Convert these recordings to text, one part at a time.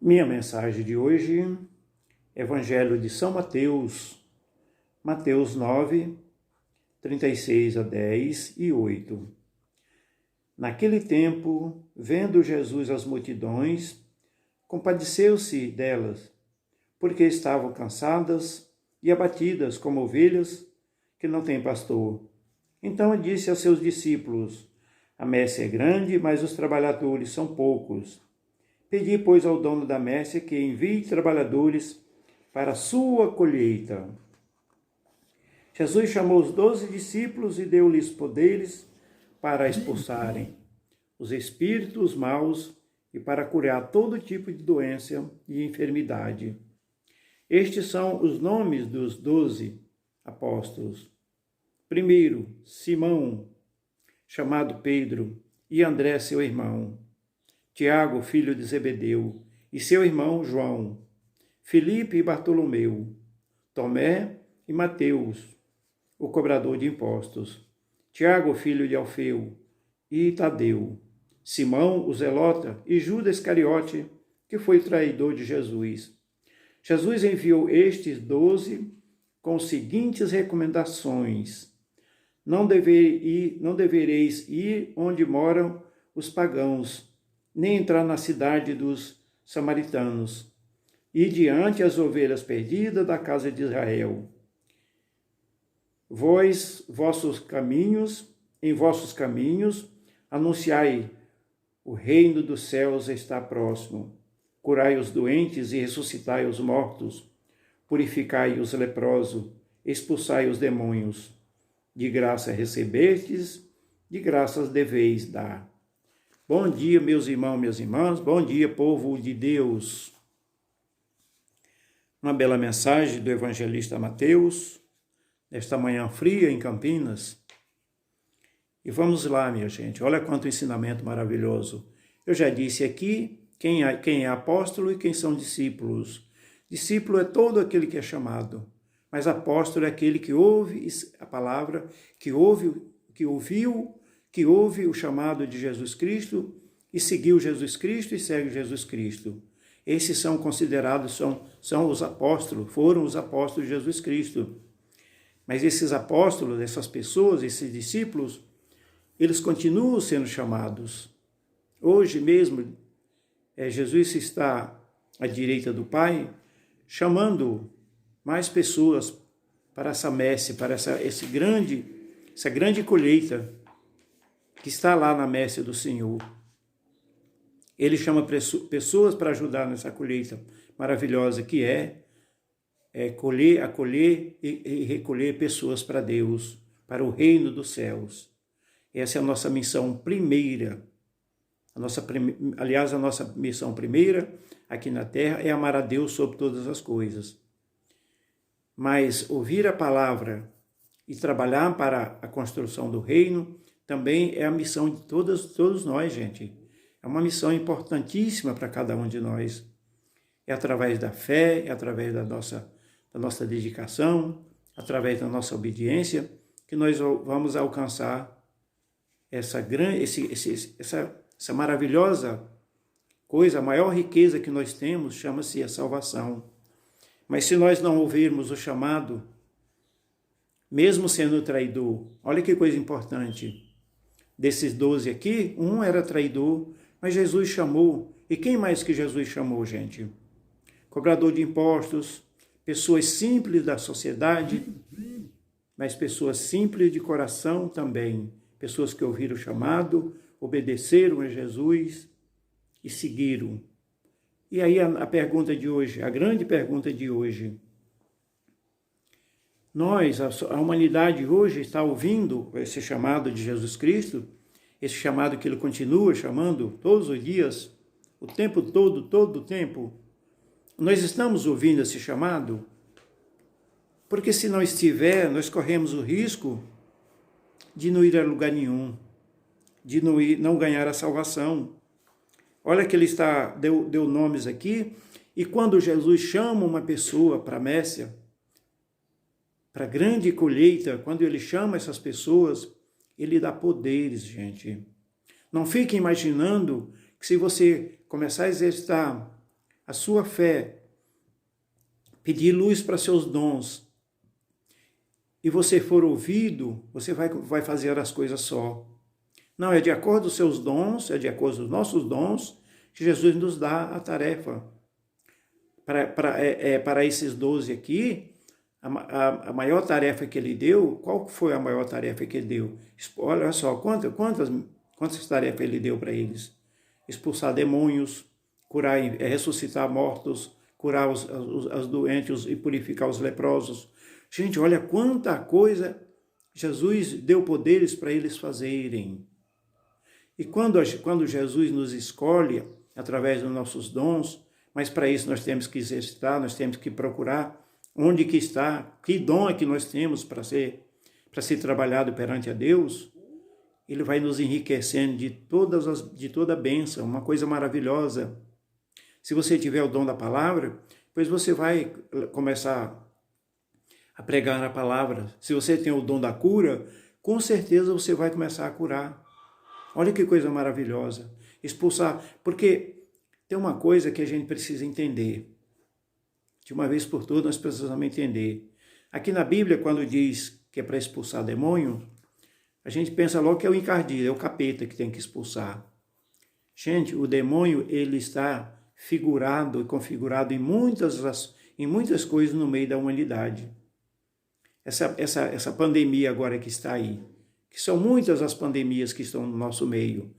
Minha mensagem de hoje, Evangelho de São Mateus, Mateus 9, 36 a 10 e 8. Naquele tempo, vendo Jesus as multidões, compadeceu-se delas, porque estavam cansadas e abatidas como ovelhas que não têm pastor. Então disse aos seus discípulos: A messe é grande, mas os trabalhadores são poucos. Pedi, pois, ao dono da messe que envie trabalhadores para a sua colheita. Jesus chamou os 12 discípulos e deu-lhes poderes para expulsarem os espíritos maus e para curar todo tipo de doença e enfermidade. Estes são os nomes dos 12 apóstolos. Primeiro, Simão, chamado Pedro, e André, seu irmão. Tiago, filho de Zebedeu, e seu irmão João. Filipe e Bartolomeu. Tomé e Mateus, o cobrador de impostos. Tiago, filho de Alfeu, e Tadeu. Simão, o zelota, e Judas Iscariote, que foi traidor de Jesus. Jesus enviou estes 12 com as seguintes recomendações: Não devereis ir onde moram os pagãos, nem entrar na cidade dos samaritanos, e diante as ovelhas perdidas da casa de Israel. Em vossos caminhos, anunciai: o reino dos céus está próximo. Curai os doentes e ressuscitai os mortos. Purificai os leprosos, expulsai os demônios. De graça recebestes, de graças deveis dar. Bom dia, meus irmãos, minhas irmãs. Bom dia, povo de Deus. Uma bela mensagem do evangelista Mateus, nesta manhã fria em Campinas. E vamos lá, minha gente. Olha quanto ensinamento maravilhoso. Eu já disse aqui quem é apóstolo e quem são discípulos. Discípulo é todo aquele que é chamado, mas apóstolo é aquele que ouve a palavra, que ouve o chamado de Jesus Cristo e seguiu Jesus Cristo e segue Jesus Cristo. Esses são considerados, são os apóstolos, foram os apóstolos de Jesus Cristo. Mas esses apóstolos, essas pessoas, esses discípulos, eles continuam sendo chamados. Hoje mesmo, Jesus está à direita do Pai, chamando mais pessoas para essa messe, para essa grande colheita que está lá na messe do Senhor. Ele chama pessoas para ajudar nessa colheita maravilhosa que acolher e recolher pessoas para Deus, para o reino dos céus. Essa é a nossa missão primeira. Aliás, a nossa missão primeira aqui na terra é amar a Deus sobre todas as coisas. Mas ouvir a palavra e trabalhar para a construção do reino também é a missão de todos nós, gente. É uma missão importantíssima para cada um de nós. É através da fé, é através da nossa dedicação, através da nossa obediência, que nós vamos alcançar essa maravilhosa coisa, a maior riqueza que nós temos, chama-se a salvação. Mas se nós não ouvirmos o chamado, mesmo sendo traidor, olha que coisa importante. Desses 12 aqui, um era traidor, mas Jesus chamou. E quem mais que Jesus chamou, gente? Cobrador de impostos, pessoas simples da sociedade, mas pessoas simples de coração também. Pessoas que ouviram o chamado, obedeceram a Jesus e seguiram. E aí a pergunta de hoje, a grande pergunta de hoje. A humanidade hoje está ouvindo esse chamado de Jesus Cristo, esse chamado que Ele continua chamando todos os dias, o tempo todo o tempo. Nós estamos ouvindo esse chamado? Porque se não estiver, nós corremos o risco de não ir a lugar nenhum, de não ganhar a salvação. Olha que ele deu nomes aqui, e quando Jesus chama uma pessoa para a messe, para a grande colheita, quando ele chama essas pessoas, ele dá poderes, gente. Não fique imaginando que se você começar a exercitar a sua fé, pedir luz para seus dons, e você for ouvido, você vai fazer as coisas só. Não, é de acordo com os seus dons, é de acordo com os nossos dons, que Jesus nos dá a tarefa. Para esses 12 aqui, a maior tarefa que ele deu, qual foi a maior tarefa que ele deu? Olha só, quantas tarefas ele deu para eles? Expulsar demônios, curar, ressuscitar mortos, curar os doentes e purificar os leprosos. Gente, olha quanta coisa Jesus deu poderes para eles fazerem. E quando Jesus nos escolhe, através dos nossos dons, mas para isso nós temos que exercitar, nós temos que procurar onde que está, que dom é que nós temos para ser trabalhado perante a Deus. Ele vai nos enriquecendo de toda a bênção, uma coisa maravilhosa. Se você tiver o dom da palavra, pois você vai começar a pregar a palavra. Se você tem o dom da cura, com certeza você vai começar a curar. Olha que coisa maravilhosa. Expulsar, porque tem uma coisa que a gente precisa entender. De uma vez por todas, nós precisamos entender. Aqui na Bíblia, quando diz que é para expulsar demônio, a gente pensa logo que é o encardido, é o capeta que tem que expulsar. Gente, o demônio, ele está figurado e configurado em muitas coisas no meio da humanidade. Essa pandemia agora que está aí, que são muitas as pandemias que estão no nosso meio,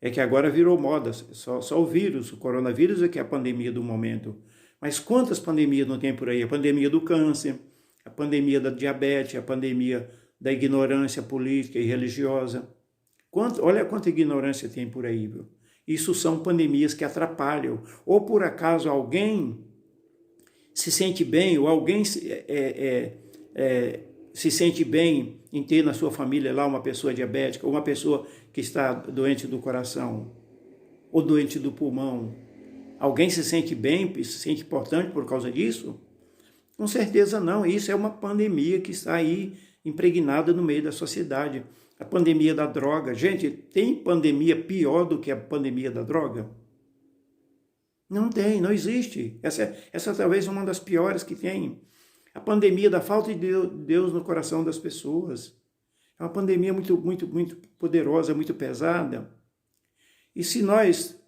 é que agora virou moda, só o vírus, o coronavírus é que é a pandemia do momento. Mas quantas pandemias não tem por aí? A pandemia do câncer, a pandemia da diabetes, a pandemia da ignorância política e religiosa. Olha quanta ignorância tem por aí, viu? Isso são pandemias que atrapalham. Ou por acaso alguém se sente bem, ou alguém se sente bem em ter na sua família lá uma pessoa diabética, ou uma pessoa que está doente do coração, ou doente do pulmão. Alguém se sente bem, se sente importante por causa disso? Com certeza não. Isso é uma pandemia que está aí impregnada no meio da sociedade. A pandemia da droga. Gente, tem pandemia pior do que a pandemia da droga? Não tem, não existe. Essa talvez é uma das piores que tem. A pandemia da falta de Deus no coração das pessoas. É uma pandemia muito, muito, muito poderosa, muito pesada. E se nós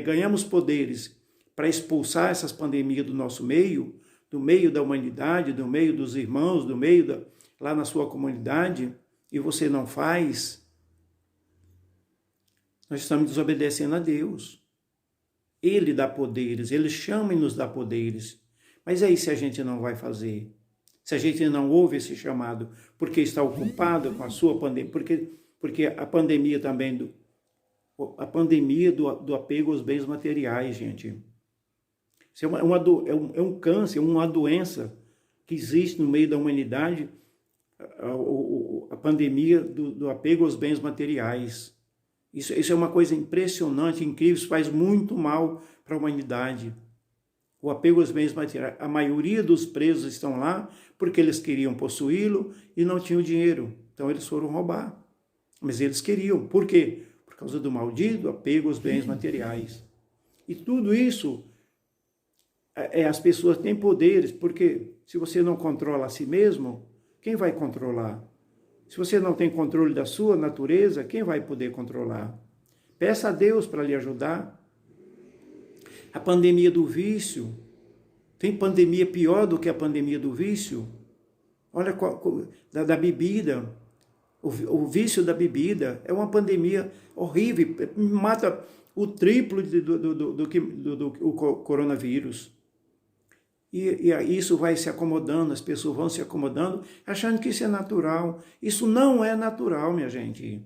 ganhamos poderes para expulsar essas pandemias do nosso meio, do meio da humanidade, do meio dos irmãos, do meio lá na sua comunidade, e você não faz, nós estamos desobedecendo a Deus. Ele dá poderes, Ele chama e nos dá poderes. Mas aí se a gente não vai fazer, se a gente não ouve esse chamado, porque está ocupado com a sua pandemia, porque a pandemia também, do apego aos bens materiais, gente. Isso é um câncer, uma doença que existe no meio da humanidade, a pandemia do apego aos bens materiais. Isso é uma coisa impressionante, incrível, isso faz muito mal para a humanidade. O apego aos bens materiais. A maioria dos presos estão lá porque eles queriam possuí-lo e não tinham dinheiro. Então eles foram roubar. Mas eles queriam. Por quê? Por causa do maldito apego aos bens materiais. E tudo isso, as pessoas têm poderes, porque se você não controla a si mesmo, quem vai controlar? Se você não tem controle da sua natureza, quem vai poder controlar? Peça a Deus para lhe ajudar. A pandemia do vício. Tem pandemia pior do que a pandemia do vício? Olha, da bebida. O vício da bebida é uma pandemia horrível. Mata o triplo do coronavírus. E isso vai se acomodando, as pessoas vão se acomodando, achando que isso é natural. Isso não é natural, minha gente.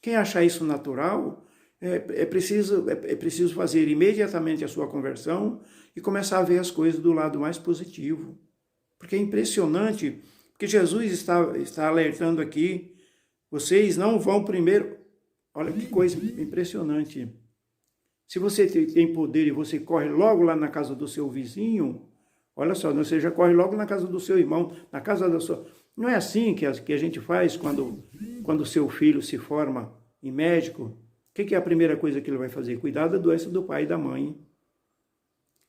Quem achar isso natural, é preciso fazer imediatamente a sua conversão e começar a ver as coisas do lado mais positivo. Porque é impressionante, porque Jesus está alertando aqui, vocês não vão primeiro... Olha que coisa impressionante. Se você tem poder e você corre logo lá na casa do seu vizinho, olha só, você já corre logo na casa do seu irmão, na casa da sua... Não é assim que a gente faz quando o seu filho se forma em médico? O que é a primeira coisa que ele vai fazer? Cuidar da doença do pai e da mãe.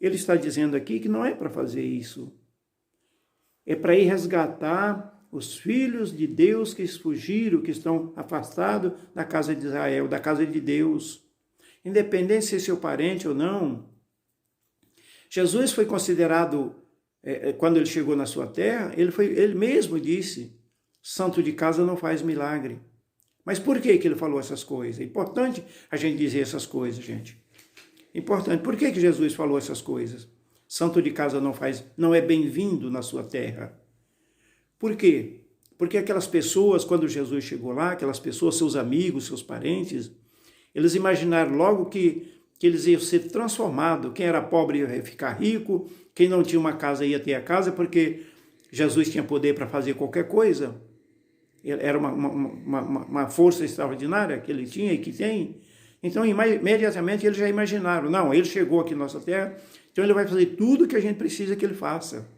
Ele está dizendo aqui que não é para fazer isso. É para ir resgatar os filhos de Deus que fugiram, que estão afastados da casa de Israel, da casa de Deus. Independente se é seu parente ou não. Jesus foi considerado, quando ele chegou na sua terra, ele mesmo disse, santo de casa não faz milagre. Mas por que ele falou essas coisas? É importante a gente dizer essas coisas, gente. Importante. Por que Jesus falou essas coisas? Santo de casa não é bem-vindo na sua terra. Por quê? Porque aquelas pessoas, quando Jesus chegou lá, aquelas pessoas, seus amigos, seus parentes, eles imaginaram logo que eles iam ser transformados. Quem era pobre ia ficar rico, quem não tinha uma casa ia ter a casa, porque Jesus tinha poder para fazer qualquer coisa. Era uma força extraordinária que ele tinha e que tem. Então, imediatamente, eles já imaginaram, não, ele chegou aqui na nossa terra, então ele vai fazer tudo o que a gente precisa que ele faça.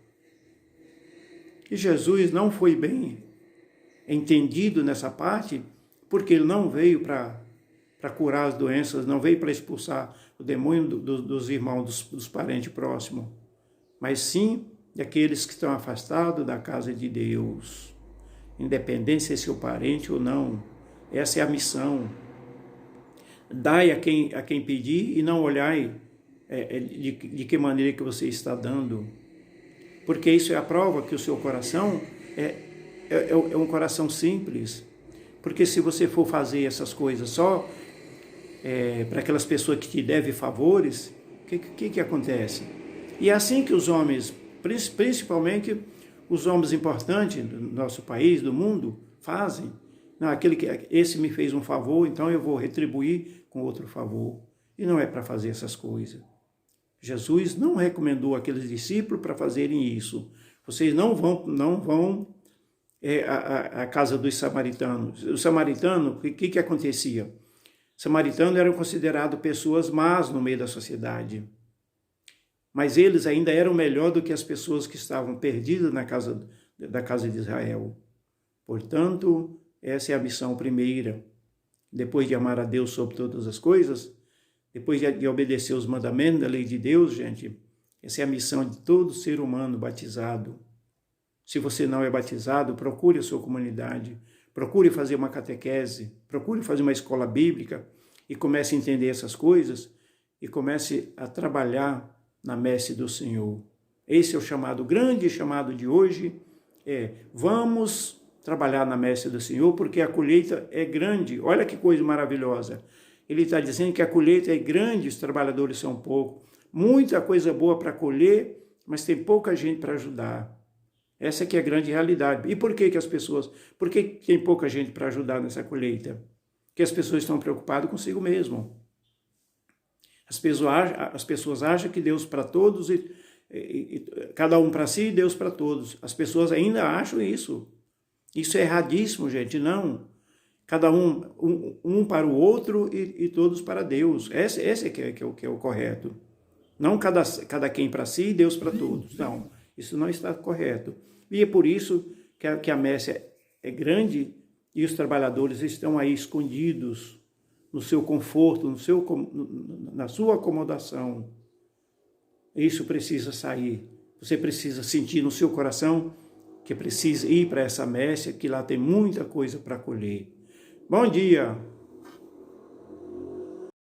E Jesus não foi bem entendido nessa parte, porque ele não veio para curar as doenças, não veio para expulsar o demônio dos irmãos, dos parentes próximos, mas sim daqueles que estão afastados da casa de Deus. Independente se é seu parente ou não, essa é a missão. Dai a quem pedir e não olhai de que maneira que você está dando. Porque isso é a prova que o seu coração é um coração simples. Porque se você for fazer essas coisas só para aquelas pessoas que te devem favores, o que acontece? E é assim que os homens, principalmente os homens importantes do nosso país, do mundo, fazem. Não, esse me fez um favor, então eu vou retribuir com outro favor. E não é para fazer essas coisas. Jesus não recomendou aqueles discípulos para fazerem isso. Vocês não vão à casa dos samaritanos. Os samaritanos, o que acontecia? Os samaritanos eram considerados pessoas más no meio da sociedade. Mas eles ainda eram melhor do que as pessoas que estavam perdidas da casa de Israel. Portanto, essa é a missão primeira. Depois de amar a Deus sobre todas as coisas, depois de obedecer os mandamentos da lei de Deus, gente, essa é a missão de todo ser humano batizado. Se você não é batizado, procure a sua comunidade, procure fazer uma catequese, procure fazer uma escola bíblica e comece a entender essas coisas e comece a trabalhar na messe do Senhor. Esse é o chamado, grande chamado de hoje, vamos trabalhar na messe do Senhor, porque a colheita é grande. Olha que coisa maravilhosa. Ele está dizendo que a colheita é grande, os trabalhadores são poucos. Muita coisa boa para colher, mas tem pouca gente para ajudar. Essa que é a grande realidade. E por que por que tem pouca gente para ajudar nessa colheita? Porque as pessoas estão preocupadas consigo mesmo. As pessoas acham que Deus para todos, e cada um para si e Deus para todos. As pessoas ainda acham isso. Isso é erradíssimo, gente. Não. Cada um para o outro e todos para Deus. Esse que é o correto. Não cada quem para si e Deus para todos. Não, isso não está correto. E é por isso que a messe é grande e os trabalhadores estão aí escondidos no seu conforto, na sua acomodação. Isso precisa sair. Você precisa sentir no seu coração que precisa ir para essa messe, que lá tem muita coisa para colher. Bom dia!